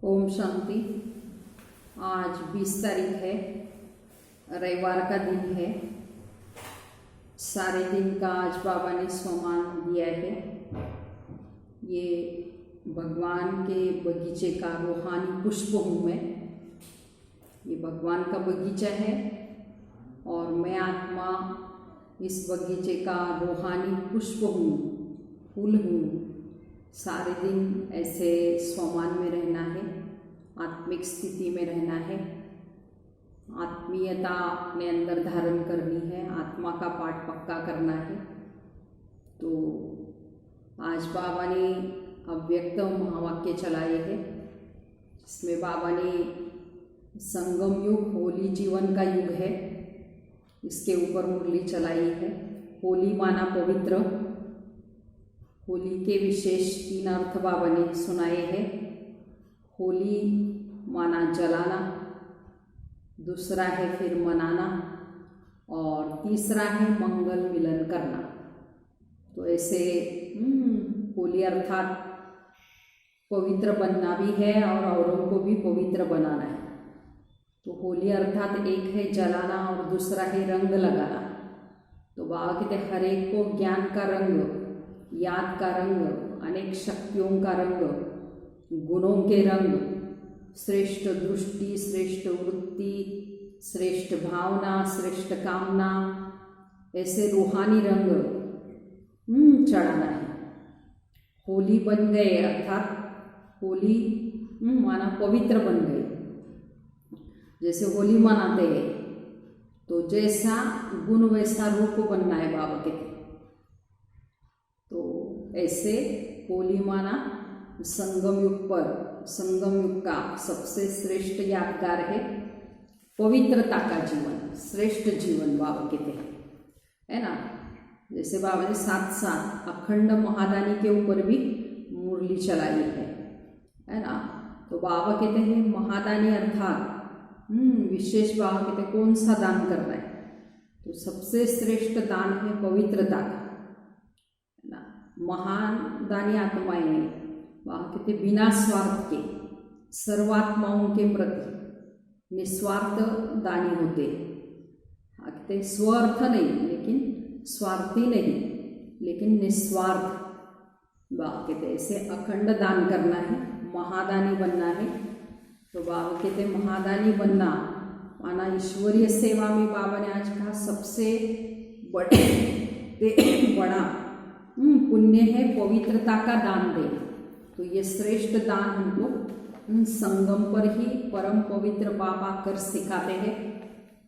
ओम शांति। आज 20 तारीख है, रविवार का दिन है। सारे दिन का आज बाबा ने स्वमान दिया है। ये भगवान के बगीचे का रूहानी पुष्प हूँ मैं। ये भगवान का बगीचा है और मैं आत्मा इस बगीचे का रूहानी पुष्प हूँ, फूल हूँ। सारे दिन ऐसे स्वमान में रहना है, आत्मिक स्थिति में रहना है, आत्मीयता अपने अंदर धारण करनी है, आत्मा का पाठ पक्का करना है। तो आज बाबा ने अव्यक्त महावाक्य चलाए हैं, जिसमें बाबा ने संगम युग होली जीवन का युग है, इसके ऊपर मुरली चलाई है। होली माना पवित्र। होली के विशेष 3 अर्थ बाबा ने सुनाए हैं। होली माना जलाना, दूसरा है फिर मनाना, और तीसरा है मंगल मिलन करना। तो ऐसे होली अर्थात पवित्र बनना भी है और औरों को भी पवित्र बनाना है। तो होली अर्थात एक है जलाना और दूसरा है रंग लगाना। तो बाबा कहते हर एक को ज्ञान का रंग, याद का रंग, अनेक शक्तियों का रंग, गुणों के रंग, श्रेष्ठ दृष्टि, श्रेष्ठ वृत्ति, श्रेष्ठ भावना, श्रेष्ठ कामना, ऐसे रूहानी रंग चढ़ाना है। होली बन गए अर्थात होली माना पवित्र बन गए। जैसे होली मनाते हैं तो जैसा गुण वैसा रूप बनना है बाबा कहते। तो ऐसे होली माना संगम युग पर, संगम युग का सबसे श्रेष्ठ यादगार है पवित्रता का जीवन, श्रेष्ठ जीवन बाबा कहते हैं, है ना। जैसे बाबा ने साथ साथ अखंड महादानी के ऊपर भी मुरली चलाई है ना। तो बाबा कहते हैं महादानी अर्थात विशेष बाबा कहते हैं कौन सा दान करना है। तो सबसे श्रेष्ठ दान है पवित्रता का, है ना। महान दानी आत्माएं बाबा कहते बिना स्वार्थ के सर्वात्माओं के प्रति निस्वार्थ दानी होते हैं। कहते स्वार्थ नहीं लेकिन स्वार्थी नहीं लेकिन निस्वार्थ। बाबा कहते ऐसे अखंड दान करना है, महादानी बनना है। तो बाबा कहते महादानी बनना माना ईश्वरीय सेवा में बाबा ने आज कहा सबसे बड़ा पुण्य है पवित्रता का दान देना। तो ये श्रेष्ठ दान हमको संगम पर ही परम पवित्र बाबा कर सिखाते हैं।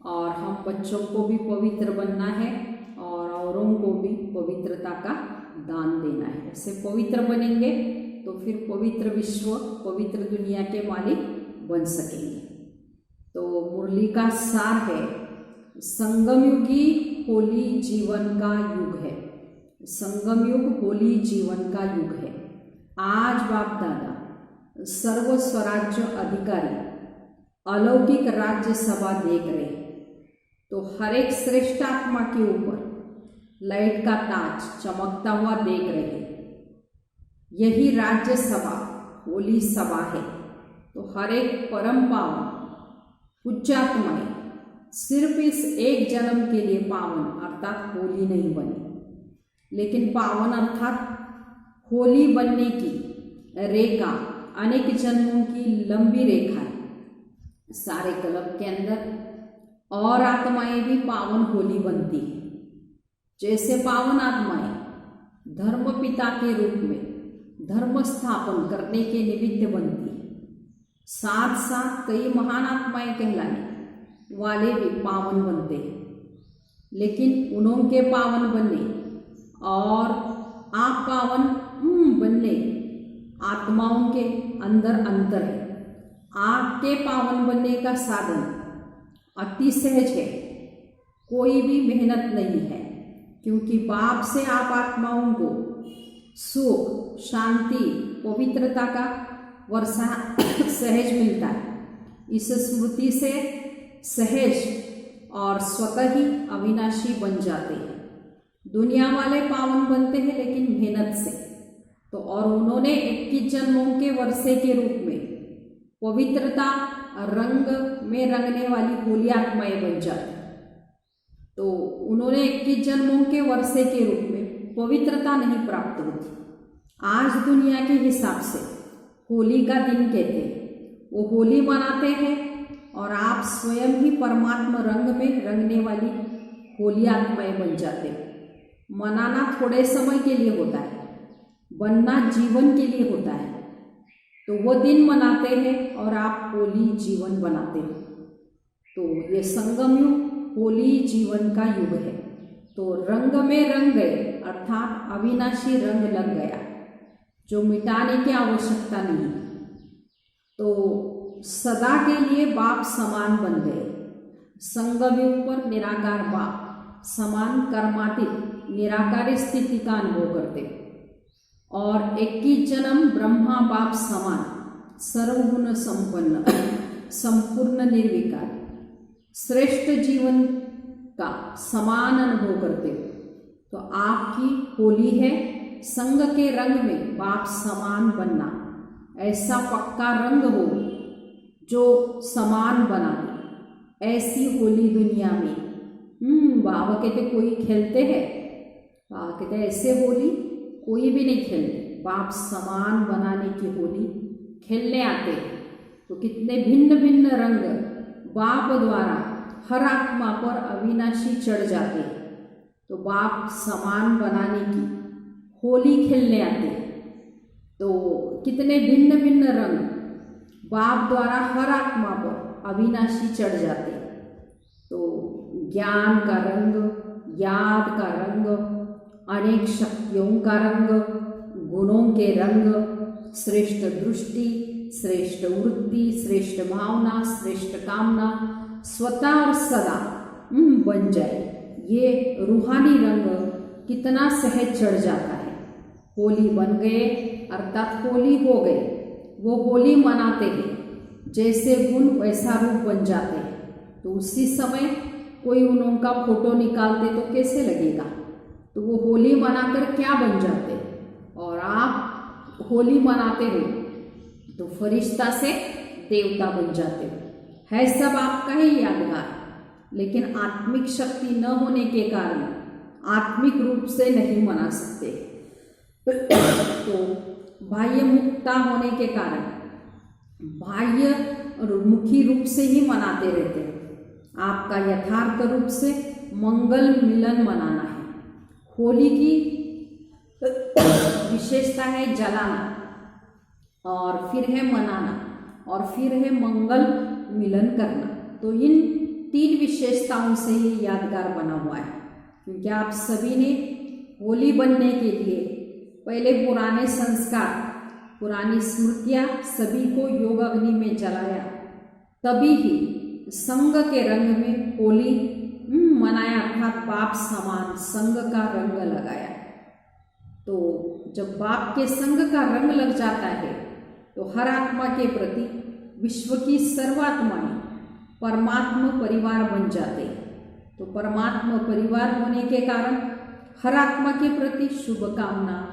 और हम बच्चों को भी पवित्र बनना है और औरों को भी पवित्रता का दान देना है। ऐसे पवित्र बनेंगे तो फिर पवित्र विश्व, पवित्र दुनिया के मालिक बन सकेंगे। तो मुरली का सार है संगम युगी होली जीवन का युग है। संगम युग होली जीवन का युग है। आज बाप दादा सर्व स्वराज्य अधिकारी अलौकिक राज्य सभा देख रहे हैं। तो हर एक श्रेष्ठ आत्मा के ऊपर लाइट का ताज चमकता हुआ देख रहे हैं। यही राज्य सभा होली सभा है। तो हर एक परम पावन पूज्यात्माएं सिर्फ इस एक जन्म के लिए पावन अर्थात होली नहीं बनी, लेकिन पावन अर्थात होली बनने की रेखा अनेक जन्मों की लंबी रेखा है सारे कल्प के अंदर। और आत्माएं भी पावन होली बनती है। जैसे पावन आत्माएं धर्म पिता के रूप में धर्म स्थापन करने के निमित्त बनती है, साथ साथ कई महान आत्माएं कहलाने वाले भी पावन बनते हैं। लेकिन उनके पावन बनने और आप पावन बनने आत्माओं के अंदर अंतर है। आपके पावन बनने का साधन अति सहज है, कोई भी मेहनत नहीं है, क्योंकि बाप से आप आत्माओं को सुख, शांति, पवित्रता का वर्षा सहज मिलता है। इस स्मृति से सहज और स्वतः ही अविनाशी बन जाते हैं। दुनिया वाले पावन बनते हैं लेकिन मेहनत से। तो और उन्होंने 21 जन्मों के वर्षे के रूप में पवित्रता रंग में रंगने वाली होली आत्माएं बन जाती। तो उन्होंने 21 जन्मों के वर्षे के रूप में पवित्रता नहीं प्राप्त होती। आज दुनिया के हिसाब से होली का दिन कहते हैं, वो होली मनाते हैं और आप स्वयं ही परमात्मा रंग में रंगने वाली होली आत्माएं बन जाते हैं। मनाना थोड़े समय के लिए होता है, बनना जीवन के लिए होता है। तो वो दिन मनाते हैं और आप होली जीवन बनाते हैं। तो ये संगम युग होली जीवन का युग है। तो रंग में रंग गए अर्थात अविनाशी रंग लग गया, जो मिटाने की आवश्यकता नहीं। तो सदा के लिए बाप समान बन गए। संगम युग पर निराकार बाप समान कर्मातीत निराकार स्थिति का अनुभव करते और 21 जन्म ब्रह्मा बाप समान सर्वगुण संपन्न संपूर्ण निर्विकार श्रेष्ठ जीवन का समान अनुभव करते। तो आपकी होली है संग के रंग में बाप समान बनना। ऐसा पक्का रंग हो जो समान बना दे। ऐसी होली दुनिया में बाबा कहते कोई खेलते हैं, बाबा कहते ऐसे होली कोई भी नहीं खेलते। बाप समान बनाने की होली खेलने आते हैं। तो कितने भिन्न भिन्न रंग बाप द्वारा हर आत्मा पर अविनाशी चढ़ जाते हैं। तो बाप समान बनाने की होली खेलने आते। तो कितने भिन्न भिन्न रंग बाप द्वारा हर आत्मा पर अविनाशी चढ़ जाते। तो ज्ञान का रंग, याद का रंग, अनेक शक्तियों का रंग, गुणों के रंग, श्रेष्ठ दृष्टि, श्रेष्ठ वृत्ति, श्रेष्ठ भावना, श्रेष्ठ कामना स्वतः और सदा बन जाए। ये रूहानी रंग कितना सहज चढ़ जाता है। होली बन गए अर्थात होली हो गए। वो होली मनाते हैं, जैसे गुण वैसा रूप बन जाते हैं। तो उसी समय कोई उनका फोटो निकालते तो कैसे लगेगा। तो वो होली मनाकर क्या बन जाते। और आप होली मनाते हो तो फरिश्ता से देवता बन जाते हो। है सब आपका ही यादगार, लेकिन आत्मिक शक्ति न होने के कारण आत्मिक रूप से नहीं मना सकते। तो बाह्य मुक्ता होने के कारण बाह्य मुखी रूप से ही मनाते रहते हैं। आपका यथार्थ रूप से मंगल मिलन मनाना है। होली की विशेषता है जलाना, और फिर है मनाना, और फिर है मंगल मिलन करना। तो इन 3 विशेषताओं से ही यादगार बना हुआ है। क्योंकि आप सभी ने होली बनने के लिए पहले पुराने संस्कार, पुरानी स्मृतियाँ सभी को योग अग्नि में जलाया, तभी ही संग के रंग में होली मनाया अर्थात बाप समान संग का रंग लगाया। तो जब बाप के संग का रंग लग जाता है तो हर आत्मा के प्रति विश्व की सर्वात्माएं परमात्मा परिवार बन जाते हैं। तो परमात्मा परिवार होने के कारण हर आत्मा के प्रति शुभकामना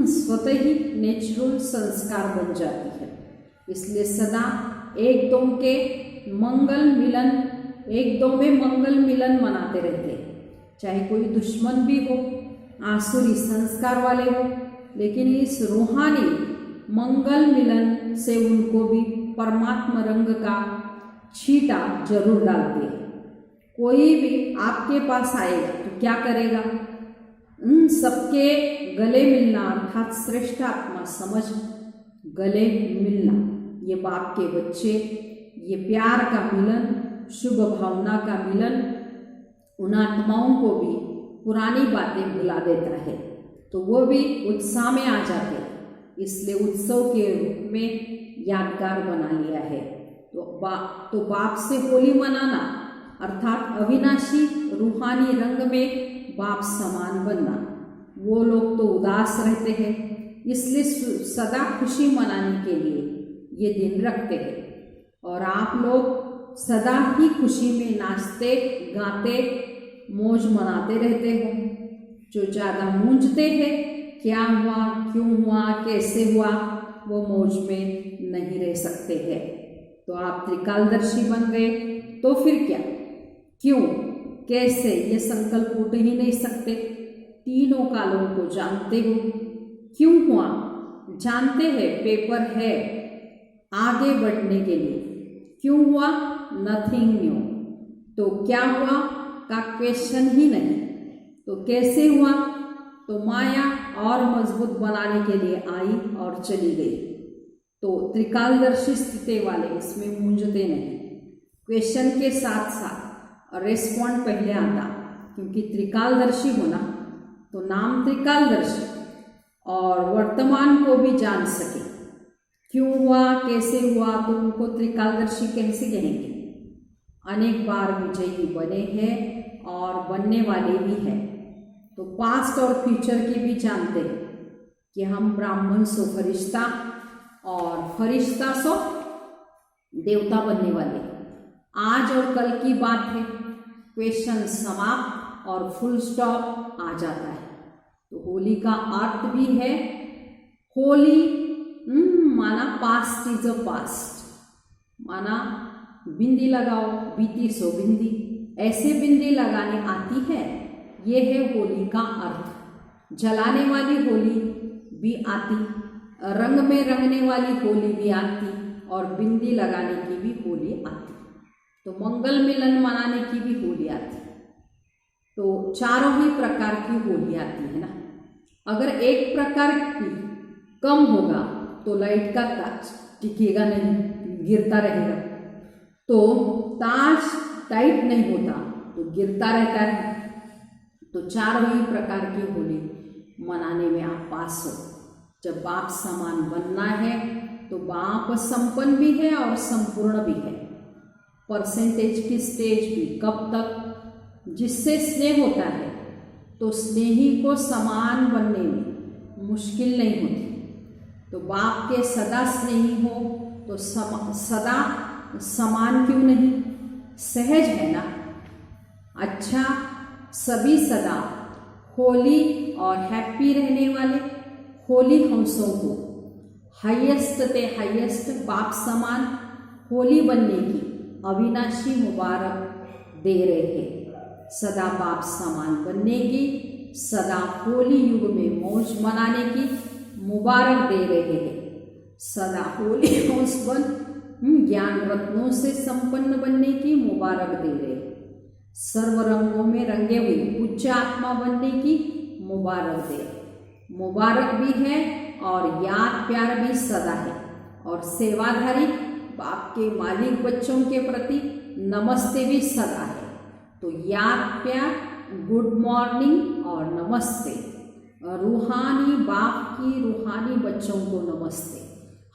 स्वतः ही नेचुरल संस्कार बन जाती है। इसलिए सदा एक दो के मंगल मिलन, एक दो में मंगल मिलन मनाते रहते हैं। चाहे कोई दुश्मन भी हो, आसुरी संस्कार वाले हो, लेकिन इस रूहानी मंगल मिलन से उनको भी परमात्मा रंग का छींटा जरूर डालते हैं। कोई भी आपके पास आएगा तो क्या करेगा, उन सबके गले मिलना अर्थात श्रेष्ठ आत्मा समझ गले मिलना। ये बाप के बच्चे, ये प्यार का मिलन, शुभ भावना का मिलन उन आत्माओं को भी पुरानी बातें भुला देता है। तो वो भी उत्साह में आ जाते हैं। इसलिए उत्सव के रूप में यादगार बना लिया है। तो बाप से होली मनाना अर्थात अविनाशी रूहानी रंग में बाप समान बनना। वो लोग तो उदास रहते हैं, इसलिए सदा खुशी मनाने के लिए ये दिन रखते हैं। और आप लोग सदा ही खुशी में नाचते गाते मौज मनाते रहते हो। जो ज़्यादा मूंझते हैं क्या हुआ, क्यों हुआ, कैसे हुआ, वो मौज में नहीं रह सकते हैं। तो आप त्रिकालदर्शी बन गए तो फिर क्या, क्यों, कैसे, ये संकल्प उठ ही नहीं सकते। तीनों कालों को जानते हो, क्यों हुआ जानते हैं, पेपर है आगे बढ़ने के लिए। क्यों हुआ, नथिंग न्यू। तो क्या हुआ का क्वेश्चन ही नहीं। तो कैसे हुआ, तो माया और मजबूत बनाने के लिए आई और चली गई। तो त्रिकालदर्शी स्थिति वाले इसमें मूंझते नहीं, क्वेश्चन के साथ साथ रेस्पॉन्ड पहले आता, क्योंकि त्रिकालदर्शी होना तो नाम त्रिकालदर्शी, और वर्तमान को भी जान सके, क्यों हुआ कैसे हुआ, तो उनको त्रिकालदर्शी कैसे कहेंगे। अनेक बार विजयी बने हैं और बनने वाले भी हैं। तो पास्ट और फ्यूचर की भी जानते हैं कि हम ब्राह्मण सो फरिश्ता और फरिश्ता सो देवता बनने वाले। आज और कल की बात है, क्वेश्चन समाप्त और फुल स्टॉप आ जाता है। तो होली का अर्थ भी है, होली माना पास्ट इज अ पास्ट, माना बिंदी लगाओ, बीती सो बिंदी, ऐसे बिंदी लगाने आती है, ये है होली का अर्थ। जलाने वाली होली भी आती, रंग में रंगने वाली होली भी आती, और बिंदी लगाने की भी होली आती। तो मंगल मिलन मनाने की भी होली आती। तो चारों ही प्रकार की होली आती है ना। अगर एक प्रकार की कम होगा तो लाइट का ताज टिकेगा नहीं, गिरता रहेगा। तो ताज टाइट नहीं होता तो गिरता रहता है। तो चारों ही प्रकार की होली मनाने में आप पास हो। जब बाप समान बनना है तो बाप संपन्न भी है और संपूर्ण भी है। परसेंटेज की स्टेज भी कब तक, जिससे स्नेह होता है तो स्नेही को समान बनने में मुश्किल नहीं होती। तो बाप के सदा स्नेही हो तो सदा समान क्यों नहीं, सहज है ना। अच्छा, सभी सदा होली और हैप्पी रहने वाले होली हंसों को हाईएस्ट ते हाईएस्ट बाप समान होली बनने की अविनाशी मुबारक दे रहे हैं। सदा बाप समान बनने की, सदा होली युग में मौज मनाने की मुबारक दे रहे हैं। सदा होली हंस बन ज्ञान रत्नों से संपन्न बनने की मुबारक दे रहे हैं। सर्व रंगों में रंगे हुए उच्च आत्मा बनने की मुबारक दे। मुबारक भी है और याद प्यार भी सदा है, और सेवाधारी बाप के मालिक बच्चों के प्रति नमस्ते भी सदा है। तो याद प्यार, गुड मॉर्निंग और नमस्ते। रूहानी बाप की रूहानी बच्चों को नमस्ते।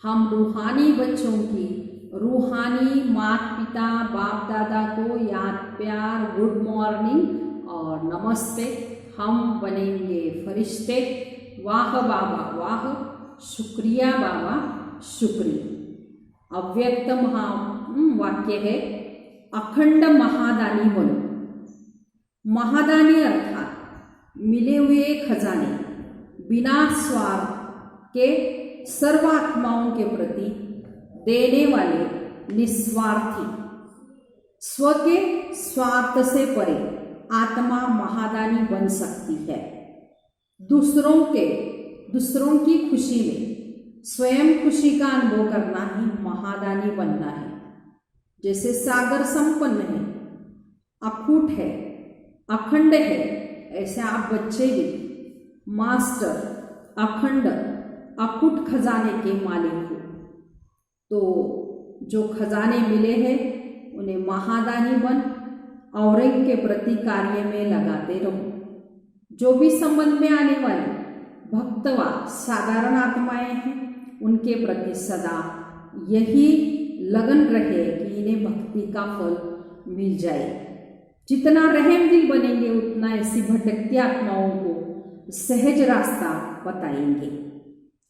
हम रूहानी बच्चों की रूहानी माता पिता बाप दादा को याद प्यार, गुड मॉर्निंग और नमस्ते। हम बनेंगे फरिश्ते। वाह बाबा वाह, शुक्रिया बाबा शुक्रिया। अव्यक्त वाक्य है, अखंड महादानी बनो। महादानी अर्थात मिले हुए खजाने, बिना स्वार्थ के सर्वात्माओं के प्रति देने वाले निस्वार्थी। स्व के स्वार्थ से परे आत्मा महादानी बन सकती है। दूसरों की खुशी में स्वयं खुशी का अनुभव करना ही महादानी बनना है। जैसे सागर संपन्न है, अखूट है, अखंड है, ऐसे आप बच्चे भी मास्टर अखंड अखूट खजाने के मालिक हो। तो जो खजाने मिले हैं उन्हें महादानी बन और इनके प्रति कार्य में लगाते रहो। जो भी संबंध में आने वाले भक्तवा साधारण आत्माएं हैं, उनके प्रति सदा यही लगन रहे कि इन्हें भक्ति का फल मिल जाए। जितना रहम दिल बनेंगे उतना ऐसी भटकती आत्माओं को सहज रास्ता बताएंगे।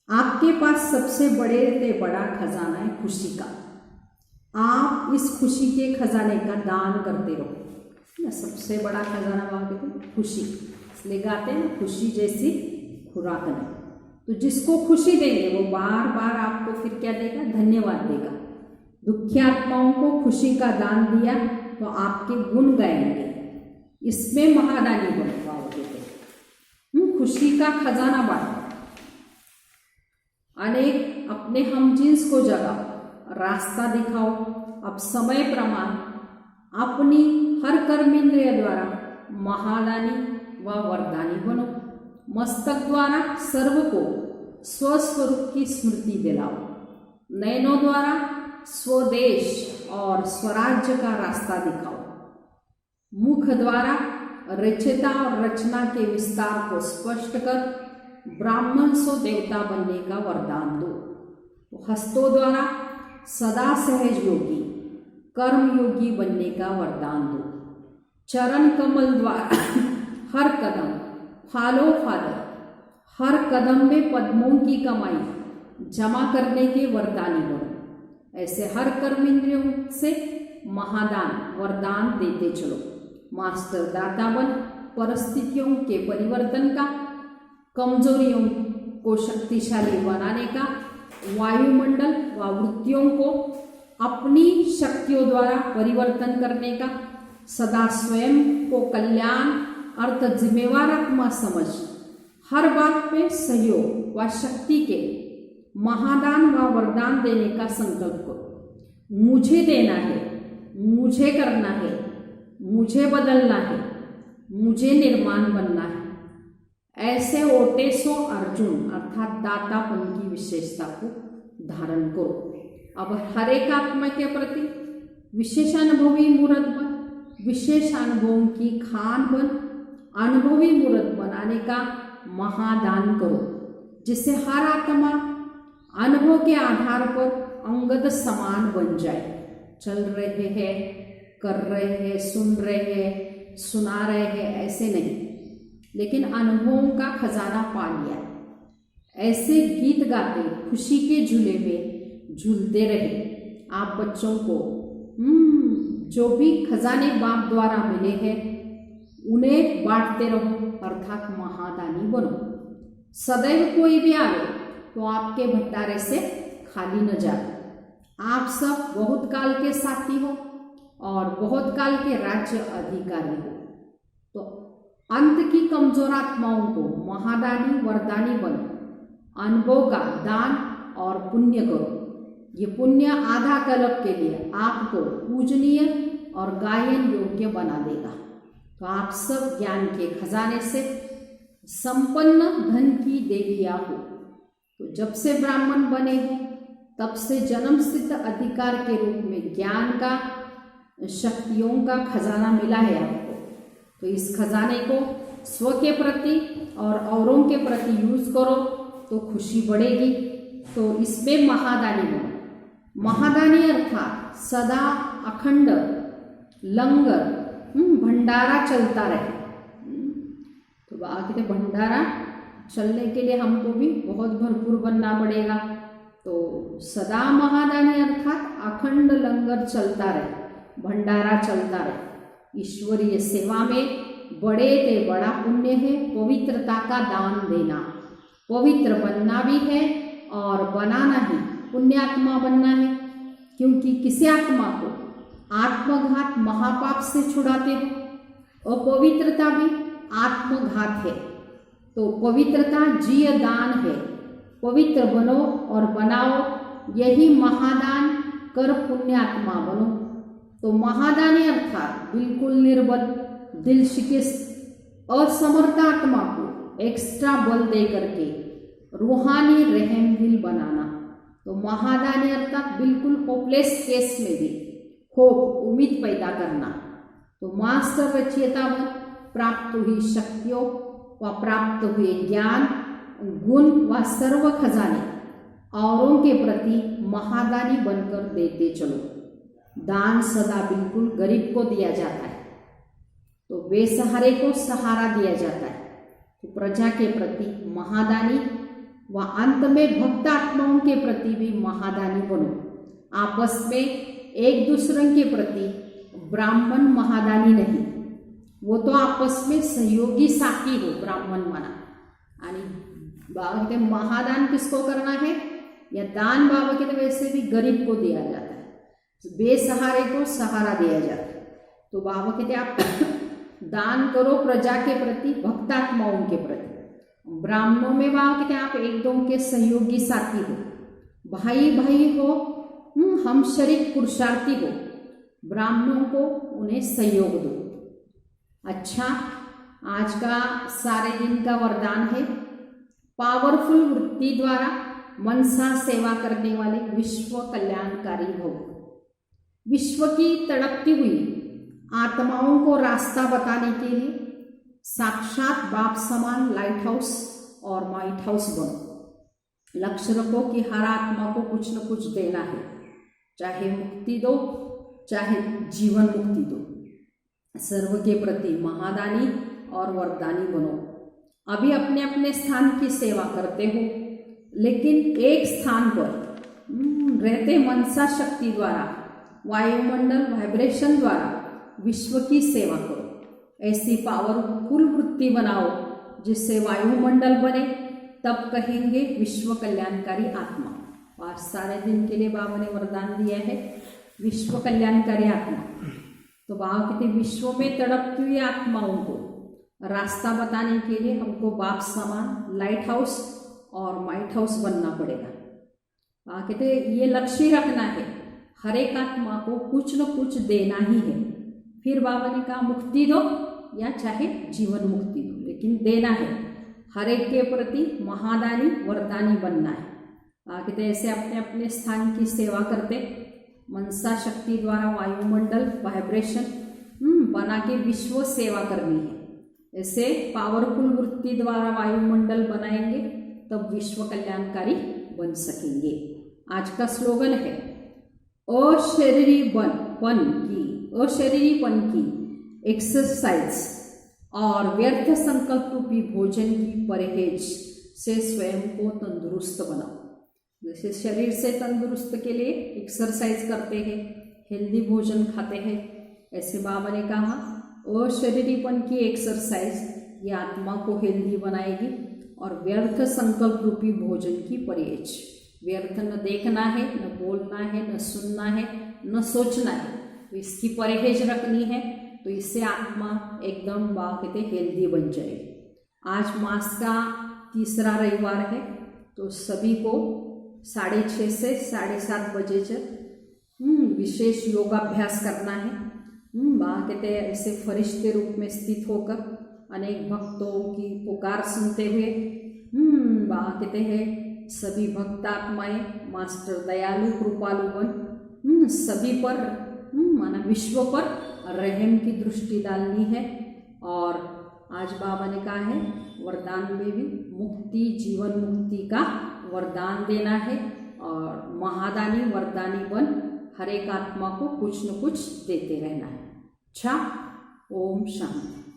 आपके पास सबसे बड़े से बड़ा खजाना है खुशी का। आप इस खुशी के खजाने का दान करते रहो। सबसे बड़ा खजाना बाबा कहते हैं खुशी, इसलिए गाते हैं खुशी जैसी खुराक नहीं। तो जिसको खुशी देंगे वो बार बार आपको फिर क्या देगा, धन्यवाद देगा। दुखी आत्माओं को खुशी का दान दिया तो आपके गुण गाएंगे, इसमें महादानी बन पाओगे। खुशी का खजाना बांटो, अनेक अपने हमजिन्स को जगाओ, रास्ता दिखाओ। अब समय प्रमाण अपनी हर कर्मेंद्रिय द्वारा महादानी व वरदानी बनो। मस्तक द्वारा सर्व को स्वस्वरूप की स्मृति दिलाओ। नयनों द्वारा स्वदेश और स्वराज्य का रास्ता दिखाओ। मुख द्वारा रचयिता और रचना के विस्तार को स्पष्ट कर ब्राह्मण सो देवता बनने का वरदान दो। हस्तों द्वारा सदा सहज योगी कर्म योगी बनने का वरदान दो। चरण कमल द्वारा हर कदम फालो फादर, हर कदम में पद्मों की कमाई जमा करने के वरदानी बनो। ऐसे हर कर्म इंद्रियों से महादान वरदान देते चलो। मास्टर दाता बन परिस्थितियों के परिवर्तन का, कमजोरियों को शक्तिशाली बनाने का, वायुमंडल व वृत्तियों को अपनी शक्तियों द्वारा परिवर्तन करने का, सदा स्वयं को कल्याण अर्थ जिम्मेवार आत्मा समझ हर बात में सहयोग व शक्ति के महादान व वरदान देने का संकल्प करो। मुझे देना है, मुझे करना है, मुझे बदलना है, मुझे निर्माण बनना है। ऐसे ओटेसो अर्जुन अर्थात दातापन की विशेषता को धारण करो। अब हर एक आत्मा के प्रति विशेष अनुभवी मूर्त बन, विशेष अनुभवों की खान बन, अनुभवी मूर्त बनाने का महादान करो, जिससे हर आत्मा अनुभव के आधार पर अंगद समान बन जाए। चल रहे हैं, कर रहे हैं, सुन रहे हैं, सुना रहे हैं, ऐसे नहीं, लेकिन अनुभवों का खजाना पा लिया। ऐसे गीत गाते खुशी के झूले में झूलते रहे। आप बच्चों को जो भी खजाने बाप द्वारा मिले हैं उन्हें बांटते रहो, अर्थात महादानी बनो। सदैव कोई भी आवे तो आपके भंडारे से खाली न जाए। आप सब बहुत काल के साथी हो और बहुत काल के राज्य अधिकारी हो, तो अंत की कमजोर आत्माओं को महादानी वरदानी बनो। अनुभव का दान और पुण्य करो। ये पुण्य आधा कल्प के लिए आपको पूजनीय और गायन योग्य बना देगा। तो आप सब ज्ञान के खजाने से संपन्न धन की देवियां हो। तो जब से ब्राह्मण बने हो तब से जन्म सिद्ध अधिकार के रूप में ज्ञान का, शक्तियों का खजाना मिला है आपको। तो इस खजाने को स्व के प्रति और औरों के प्रति यूज करो तो खुशी बढ़ेगी। तो इसमें महादानी बनो। महादानी अर्थात सदा अखंड लंगर भंडारा चलता रहे। तो आगे भंडारा चलने के लिए हमको भी बहुत भरपूर बनना पड़ेगा। तो सदा महादानी अर्थात अखंड लंगर चलता रहे, भंडारा चलता रहे। ईश्वरीय सेवा में बड़े ते बड़ा पुण्य है पवित्रता का दान देना। पवित्र बनना भी है और बनाना ही पुण्यात्मा बनना है, क्योंकि किसी आत्मा को आत्मघात महापाप से छुड़ाते हो और पवित्रता भी आत्मघात है। तो पवित्रता जीय दान है। पवित्र बनो और बनाओ, यही महादान कर पुण्यात्मा बनो। तो महादानी अर्थात बिल्कुल निर्बल, दिल शिकस्त असमर्थ आत्मा को एक्स्ट्रा बल दे करके रूहानी रहम दिल बनाना। तो महादानी अर्थात बिल्कुल होपलेस केस में भी होप, उम्मीद पैदा करना। तो मास्टर रचयिता बन, प्राप्त हुई शक्तियों व प्राप्त हुए ज्ञान, गुण व सर्व खजाने औरों के प्रति महादानी बनकर देते चलो। दान सदा बिल्कुल गरीब को दिया जाता है, तो बेसहारे को सहारा दिया जाता है। तो प्रजा के प्रति महादानी व अंत में भक्त आत्माओं के प्रति भी महादानी बनो। आपस में एक दूसरे के प्रति ब्राह्मण महादानी नहीं, वो तो आपस में सहयोगी साथी हो ब्राह्मण म्हणा, आणि बाबा कहते हैं महादान किसको करना है, या दान बाबा कहते वैसे भी गरीब को दिया जाता है, बेसहारे को सहारा दिया जाता है। तो बाबा कहते आप दान करो प्रजा के प्रति, भक्तात्माओं के प्रति। ब्राह्मणों में बाबा कहते हैं आप एकदम के सहयोगी साथी हो, भाई भाई हो, हम शरीक पुरुषार्थी हो, ब्राह्मणों को उन्हें सहयोग दो। अच्छा, आज का सारे दिन का वरदान है, पावरफुल वृत्ति द्वारा मनसा सेवा करने वाले विश्व कल्याणकारी भव। विश्व की तड़पती हुई आत्माओं को रास्ता बताने के लिए साक्षात बाप समान लाइट हाउस और माइट हाउस बनो। लक्ष्य रखो कि हर आत्मा को कुछ न कुछ देना है, चाहे मुक्ति दो चाहे जीवन मुक्ति दो। सर्व के प्रति महादानी और वरदानी बनो। अभी अपने अपने स्थान की सेवा करते हो, लेकिन एक स्थान पर रहते मनसा शक्ति द्वारा, वायुमंडल वाइब्रेशन द्वारा विश्व की सेवा करो। ऐसी पावरफुल वृत्ति बनाओ जिससे वायुमंडल बने, तब कहेंगे विश्व कल्याणकारी आत्मा। आज सारे दिन के लिए बाबा ने वरदान दिया है विश्व कल्याणकारी आत्मा। तो बाबा कहते विश्व में तड़पती हुई आत्माओं को रास्ता बताने के लिए हमको बाप समान लाइट हाउस और माइट हाउस बनना पड़ेगा। बाबा कहते ये लक्ष्य रखना है, हर एक आत्मा को कुछ न कुछ देना ही है। फिर बाबा ने कहा मुक्ति दो या चाहे जीवन मुक्ति दो, लेकिन देना है। हर एक के प्रति महादानी वरदानी बनना है। बाबा कहते ऐसे अपने अपने स्थान की सेवा करते मनसा शक्ति द्वारा वायुमंडल वाइब्रेशन बना के विश्व सेवा करनी है। ऐसे पावरफुल वृत्ति द्वारा वायुमंडल बनाएंगे तब विश्व कल्याणकारी बन सकेंगे। आज का स्लोगन है अशरीरीपन की एक्सरसाइज और व्यर्थ संकल्प रूपी भोजन की परहेज से स्वयं को तंदुरुस्त बनाओ। जैसे शरीर से तंदुरुस्त के लिए एक्सरसाइज करते हैं, हेल्दी भोजन खाते हैं, ऐसे बाबा ने कहा अशरीरीपन की एक्सरसाइज ये आत्मा को हेल्दी बनाएगी और व्यर्थ संकल्प रूपी भोजन की परहेज। व्यर्थ न देखना है, न बोलना है, न सुनना है, न सोचना है, तो इसकी परहेज रखनी है। तो इससे आत्मा एकदम कहते हेल्दी बन जाएगी। आज मास का तीसरा रविवार है, तो सभी को 6:30 से 7:30 बजे तक विशेष योगाभ्यास करना है। कहते हैं ऐसे फरिश्ते रूप में स्थित होकर अनेक भक्तों की पुकार सुनते हुए कहते हैं सभी भक्त आत्माएं मास्टर दयालु कृपालु बन सभी पर माना विश्व पर रहम की दृष्टि डालनी है। और आज बाबा ने कहा है वरदान में भी मुक्ति जीवन मुक्ति का वरदान देना है और महादानी वरदानी बन हर एक आत्मा को कुछ न कुछ देते रहना है। अच्छा, ओम शांति।